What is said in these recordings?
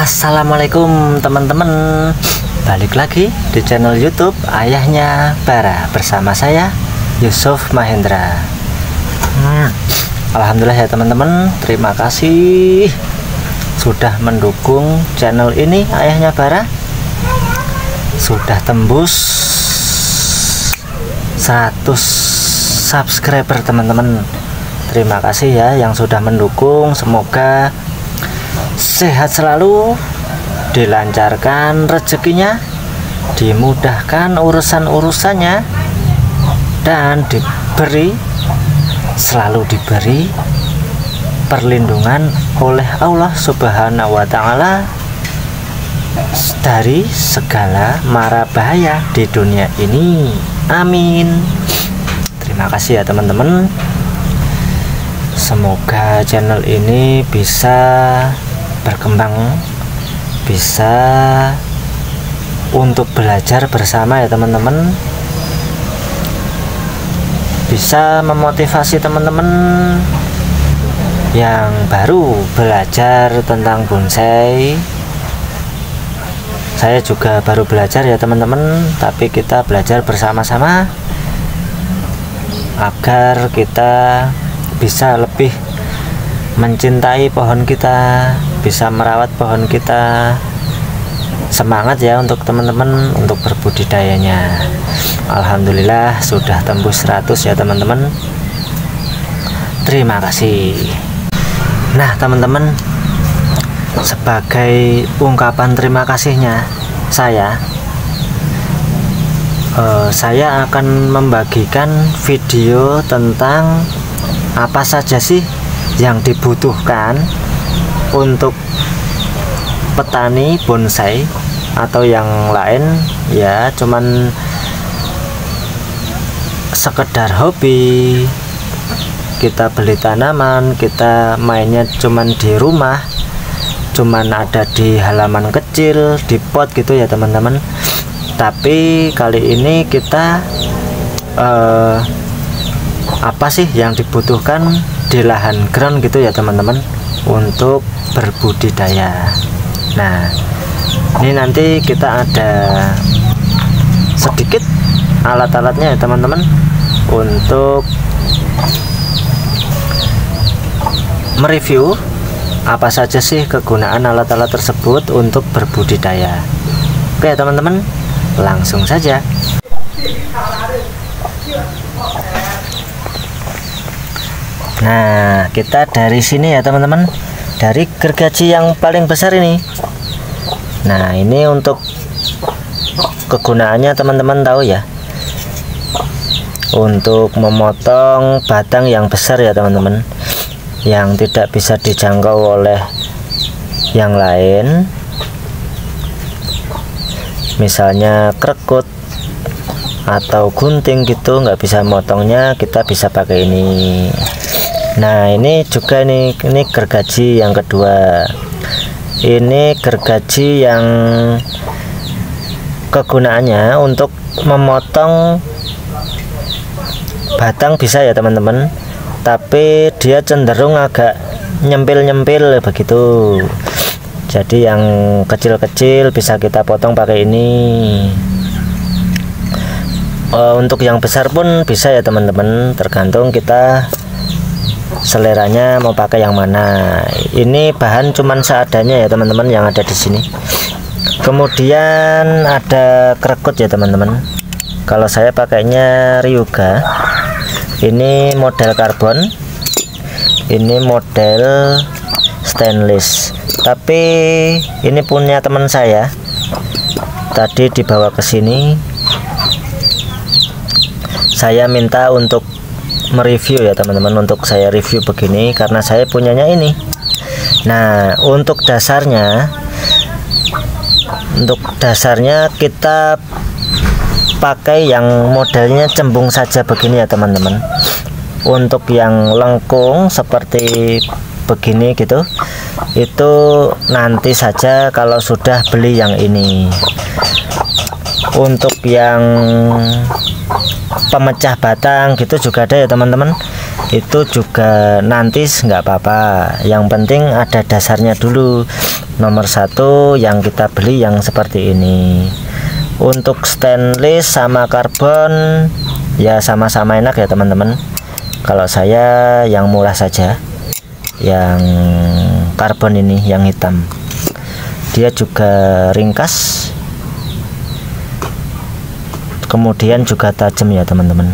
Assalamualaikum teman-teman, balik lagi di channel YouTube Ayahnya Bara bersama saya Yusuf Mahendra. Alhamdulillah ya teman-teman, terima kasih sudah mendukung channel ini. Ayahnya Bara sudah tembus 100 subscriber teman-teman. Terima kasih ya yang sudah mendukung. Semoga sehat selalu, dilancarkan rezekinya, dimudahkan urusan-urusannya, dan selalu diberi perlindungan oleh Allah Subhanahu wa Ta'ala dari segala mara bahaya di dunia ini. Amin. Terima kasih ya teman-teman. Semoga channel ini bisa berkembang, bisa untuk belajar bersama ya teman-teman, bisa memotivasi teman-teman yang baru belajar tentang bonsai. Saya juga baru belajar ya teman-teman, tapi kita belajar bersama-sama agar kita bisa lebih mencintai pohon kita, bisa merawat pohon kita. Semangat ya untuk teman-teman untuk berbudidayanya. Alhamdulillah sudah tembus 100 ya teman-teman. Terima kasih. Nah teman-teman, sebagai ungkapan terima kasihnya saya akan membagikan video tentang apa saja sih yang dibutuhkan untuk petani bonsai atau yang lain ya, cuman sekedar hobi, kita beli tanaman, kita mainnya cuman di rumah, cuman ada di halaman kecil, di pot gitu ya teman-teman. Tapi kali ini kita apa sih yang dibutuhkan di lahan ground gitu ya teman-teman untuk berbudidaya. Nah ini nanti kita ada sedikit alat-alatnya ya teman-teman untuk mereview apa saja sih kegunaan alat-alat tersebut untuk berbudidaya. Oke teman-teman, langsung saja. Nah kita dari sini ya teman-teman, dari gergaji yang paling besar ini. Nah ini untuk kegunaannya teman-teman tahu ya, untuk memotong batang yang besar ya teman-teman, yang tidak bisa dijangkau oleh yang lain, misalnya krekut atau gunting gitu, nggak bisa motongnya, kita bisa pakai ini. Nah ini juga ini gergaji yang kedua. Ini gergaji yang kegunaannya untuk memotong batang bisa ya teman-teman, tapi dia cenderung agak nyempil-nyempil begitu. Jadi yang kecil-kecil bisa kita potong pakai ini. Untuk yang besar pun bisa ya teman-teman, tergantung kita seleranya mau pakai yang mana. Ini bahan cuman seadanya ya teman-teman yang ada di sini. Kemudian ada krekut ya teman-teman. Kalau saya pakainya Ryuga. Ini model karbon, ini model stainless. Tapi ini punya teman saya, tadi dibawa ke sini. Saya minta untuk mereview ya teman-teman, untuk saya review begini karena saya punyanya ini. Nah untuk dasarnya kita pakai yang modelnya cembung saja begini ya teman-teman. Untuk yang lengkung seperti begini gitu, itu nanti saja kalau sudah beli yang ini. Untuk yang pemecah batang gitu juga ada ya teman-teman, itu juga nanti nggak apa-apa, yang penting ada dasarnya dulu. nomor satu yang kita beli yang seperti ini. Untuk stainless sama karbon ya sama-sama enak ya teman-teman. Kalau saya yang murah saja, yang karbon ini yang hitam, dia juga ringkas, kemudian juga tajam ya teman-teman.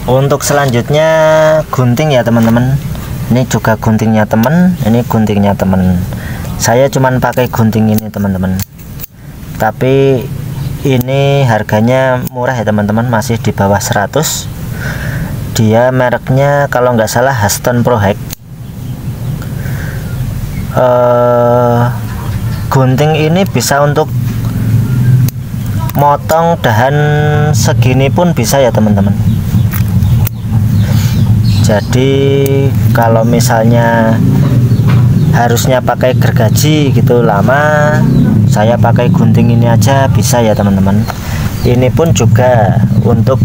Untuk selanjutnya gunting ya teman-teman. Ini juga guntingnya teman, ini guntingnya teman. Saya cuman pakai gunting ini teman-teman, tapi ini harganya murah ya teman-teman, masih di bawah 100. Dia mereknya kalau nggak salah Huston Pro Hack. Gunting ini bisa untuk motong dahan segini pun bisa ya teman-teman. Jadi kalau misalnya harusnya pakai gergaji gitu lama, saya pakai gunting ini aja bisa ya teman-teman. Ini pun juga untuk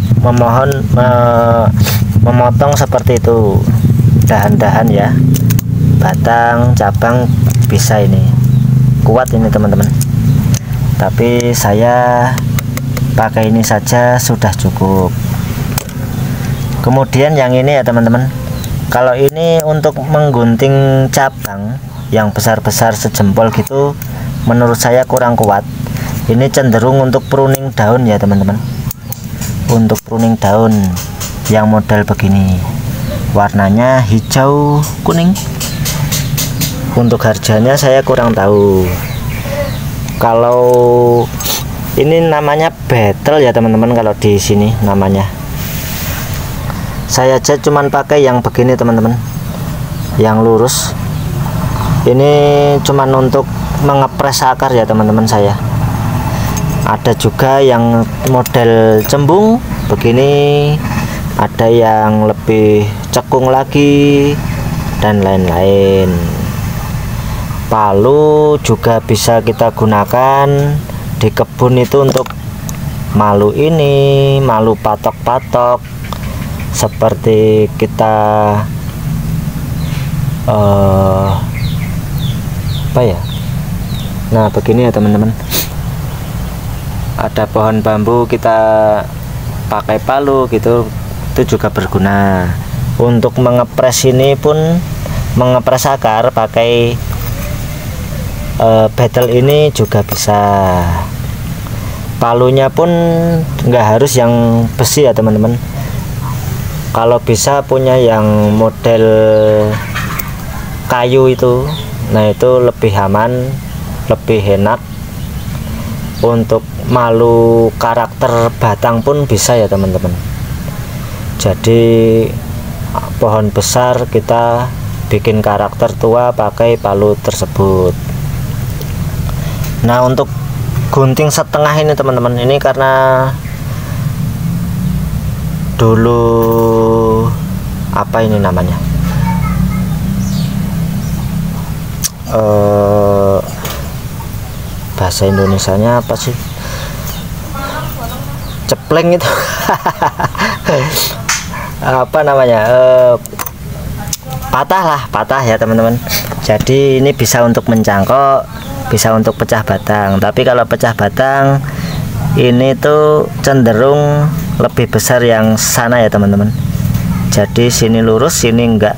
memotong seperti itu dahan-dahan ya, batang, cabang, bisa. Ini kuat ini teman-teman, tapi saya pakai ini saja sudah cukup. Kemudian yang ini ya teman-teman, kalau ini untuk menggunting cabang yang besar-besar sejempol gitu, menurut saya kurang kuat. Ini cenderung untuk pruning daun ya teman-teman, untuk pruning daun yang model begini, warnanya hijau kuning. Untuk harganya saya kurang tahu. Kalau ini namanya beetle ya teman-teman, kalau di sini namanya. Saya aja cuman pakai yang begini teman-teman, yang lurus. Ini cuman untuk mengepres akar ya teman-teman saya. Ada juga yang model cembung begini, ada yang lebih cekung lagi, dan lain-lain. Palu juga bisa kita gunakan di kebun itu untuk malu ini, malu patok-patok, seperti kita apa ya, nah begini ya teman-teman. Ada pohon bambu kita pakai palu gitu, itu juga berguna. Untuk mengepres ini pun, mengepres akar pakai beetle ini juga bisa. Palunya pun nggak harus yang besi ya teman-teman. Kalau bisa punya yang model kayu itu, nah itu lebih aman, lebih enak. Untuk malu karakter batang pun bisa ya teman-teman. Jadi pohon besar kita bikin karakter tua pakai palu tersebut. Nah untuk gunting setengah ini teman-teman, ini karena dulu apa ini namanya, bahasa Indonesianya apa sih, cepleng itu apa namanya, patah ya teman-teman. Jadi ini bisa untuk mencangkok, bisa untuk pecah batang. Tapi kalau pecah batang ini tuh cenderung lebih besar yang sana ya teman-teman. Jadi sini lurus, sini enggak.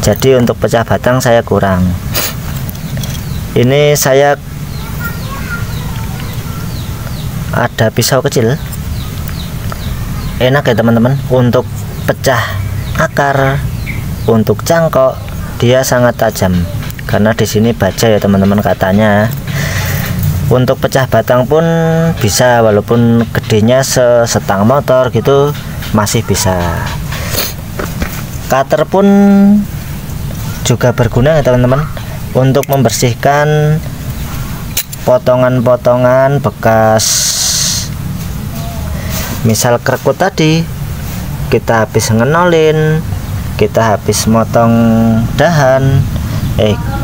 Jadi untuk pecah batang saya kurang. Ini saya ada pisau kecil, enak ya teman-teman, untuk pecah akar, untuk cangkok dia sangat tajam. Karena di sini baja ya teman-teman katanya. Untuk pecah batang pun bisa, walaupun gedenya setang motor gitu masih bisa. Cutter pun juga berguna ya teman-teman, untuk membersihkan potongan-potongan bekas. Misal kerekut tadi kita habis ngenolin, kita habis motong dahan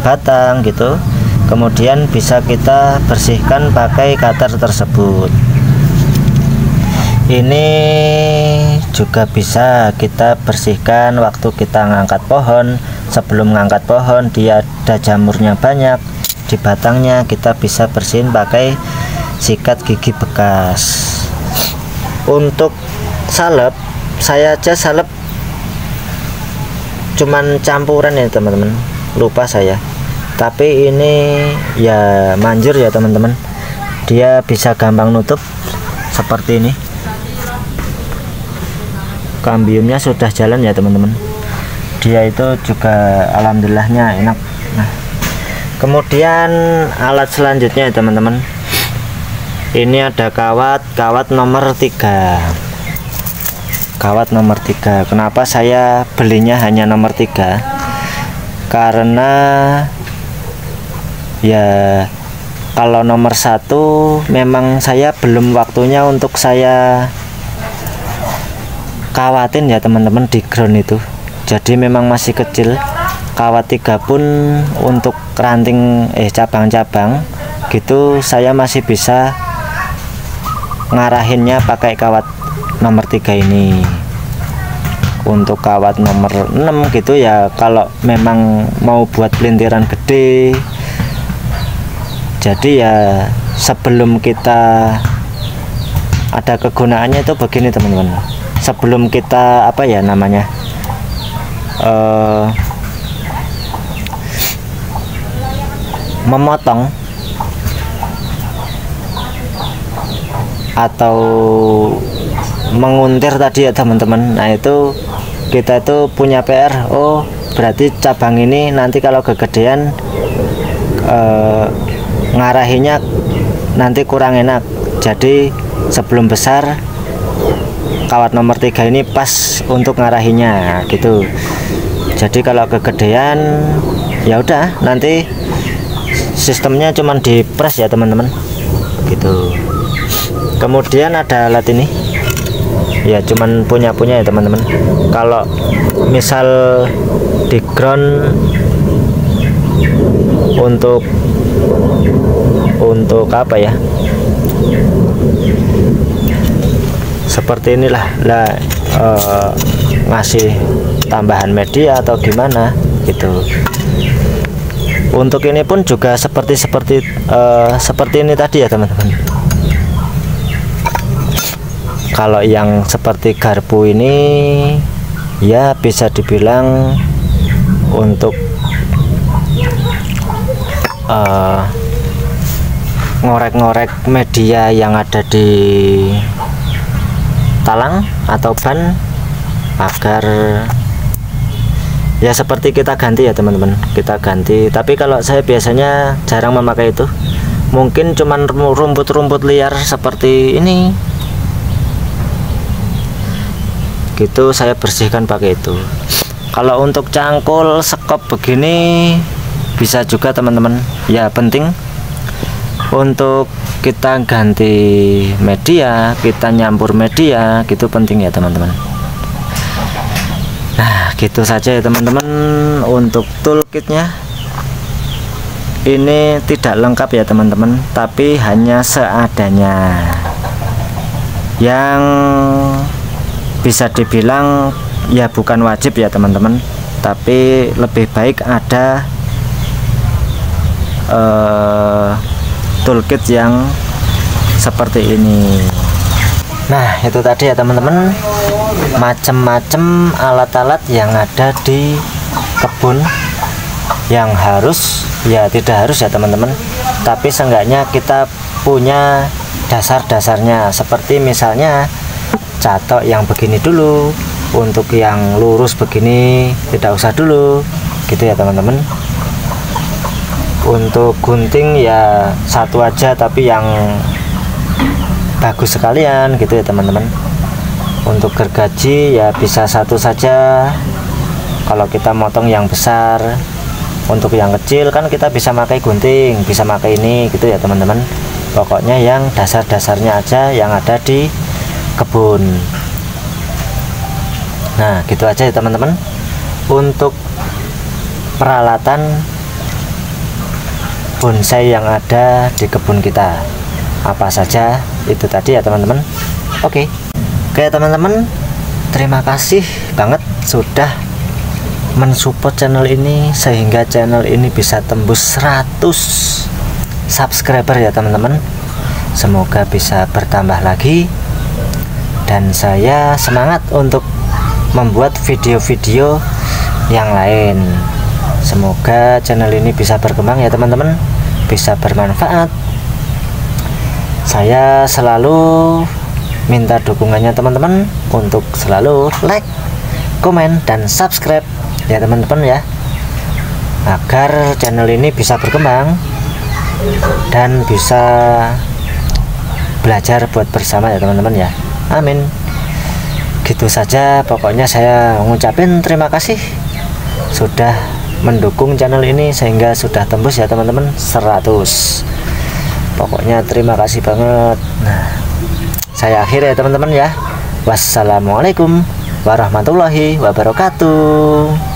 batang gitu, kemudian bisa kita bersihkan pakai cutter tersebut. Ini juga bisa kita bersihkan waktu kita ngangkat pohon. Sebelum ngangkat pohon, dia ada jamurnya banyak di batangnya, kita bisa bersihin pakai sikat gigi bekas. Untuk salep, saya aja salep cuman campuran ya teman-teman, lupa saya. Tapi ini ya manjur ya teman-teman, dia bisa gampang nutup seperti ini. Kambiumnya sudah jalan ya teman-teman, dia itu juga alhamdulillahnya enak. Nah, kemudian alat selanjutnya ya teman-teman, ini ada kawat nomor 3. Kawat nomor 3. Kenapa saya belinya hanya nomor 3? Karena ya kalau nomor 1 memang saya belum waktunya untuk saya kawatin ya teman-teman di ground itu. Jadi memang masih kecil. Kawat 3 pun untuk ranting cabang-cabang gitu saya masih bisa ngarahinnya pakai kawat nomor 3 ini. Untuk kawat nomor 6 gitu ya, kalau memang mau buat pelintiran gede, jadi ya sebelum kita ada kegunaannya itu begini teman-teman. Sebelum kita apa ya namanya memotong atau menguntir tadi ya teman-teman, nah itu kita tuh punya PR. Oh berarti cabang ini nanti kalau kegedean ngarahinya nanti kurang enak. Jadi sebelum besar kawat nomor 3 ini pas untuk ngarahinya gitu. Jadi kalau kegedean ya udah nanti sistemnya cuman dipres ya teman-teman gitu. Kemudian ada alat ini ya, cuman punya ya teman-teman. Kalau misal di ground untuk apa ya, seperti inilah lah, ngasih tambahan media atau gimana gitu. Untuk ini pun juga seperti ini tadi ya teman-teman. Kalau yang seperti garpu ini ya bisa dibilang untuk ngorek-ngorek media yang ada di talang atau ban agar ya seperti kita ganti ya teman-teman, kita ganti. Tapi kalau saya biasanya jarang memakai itu, mungkin cuman rumput-rumput liar seperti ini gitu saya bersihkan pakai itu. Kalau untuk cangkul sekop begini bisa juga teman-teman ya, penting untuk kita ganti media, kita nyampur media gitu, penting ya teman-teman. Nah gitu saja ya teman-teman untuk toolkitnya. Ini tidak lengkap ya teman-teman, tapi hanya seadanya, yang bisa dibilang ya bukan wajib ya teman-teman, tapi lebih baik ada toolkit yang seperti ini. Nah itu tadi ya teman-teman, macam-macam alat-alat yang ada di kebun, yang harus ya tidak harus ya teman-teman, tapi seenggaknya kita punya dasar-dasarnya. Seperti misalnya catok yang begini dulu, untuk yang lurus begini tidak usah dulu gitu ya teman-teman. Untuk gunting ya satu aja tapi yang bagus sekalian gitu ya teman-teman. Untuk gergaji ya bisa satu saja kalau kita motong yang besar. Untuk yang kecil kan kita bisa pakai gunting, bisa pakai ini gitu ya teman-teman. Pokoknya yang dasar-dasarnya aja yang ada di kebun. Nah gitu aja ya teman-teman untuk peralatan bonsai yang ada di kebun kita. Apa saja itu tadi ya teman-teman. Oke. Oke teman-teman, terima kasih banget sudah mensupport channel ini sehingga channel ini bisa tembus 100 subscriber ya teman-teman. Semoga bisa bertambah lagi dan saya semangat untuk membuat video-video yang lain. Semoga channel ini bisa berkembang ya teman-teman, bisa bermanfaat. Saya selalu minta dukungannya teman-teman untuk selalu like, komen, dan subscribe ya teman-teman ya, agar channel ini bisa berkembang dan bisa belajar buat bersama ya teman-teman ya. Amin. Gitu saja, pokoknya saya ngucapin terima kasih sudah mendukung channel ini sehingga sudah tembus ya teman-teman 100. Pokoknya terima kasih banget. Nah, saya akhiri ya teman-teman ya. Wassalamualaikum warahmatullahi wabarakatuh.